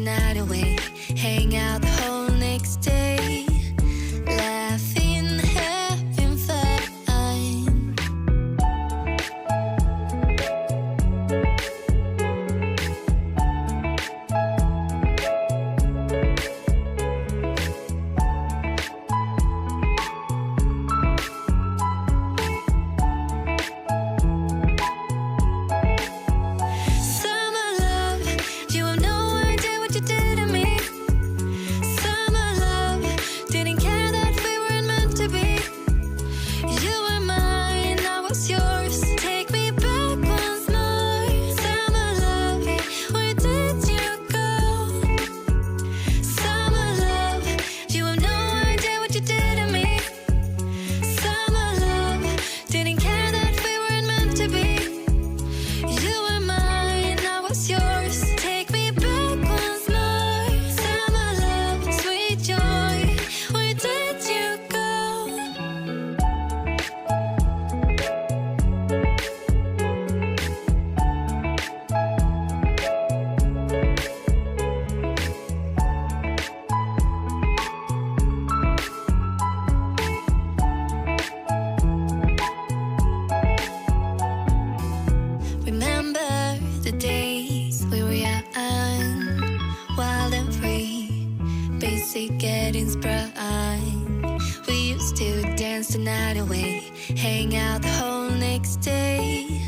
night away, hang out the whole next day, laughing, having fun. Summer love, you have no idea what you did to me. Summer love, didn't care that we weren't meant to be. You were mine, I was yours. Take me back once more. Summer love, where did you go? Summer love, you have no idea what you did to me. Summer love, didn't care that we weren't meant to be. You were mine, I was yours. Take me back once more. Summer love, sweet joy, where did you go? Remember the days we were young, wild and free, basic getting sprung. We used to dance the night away, hang out the whole next day,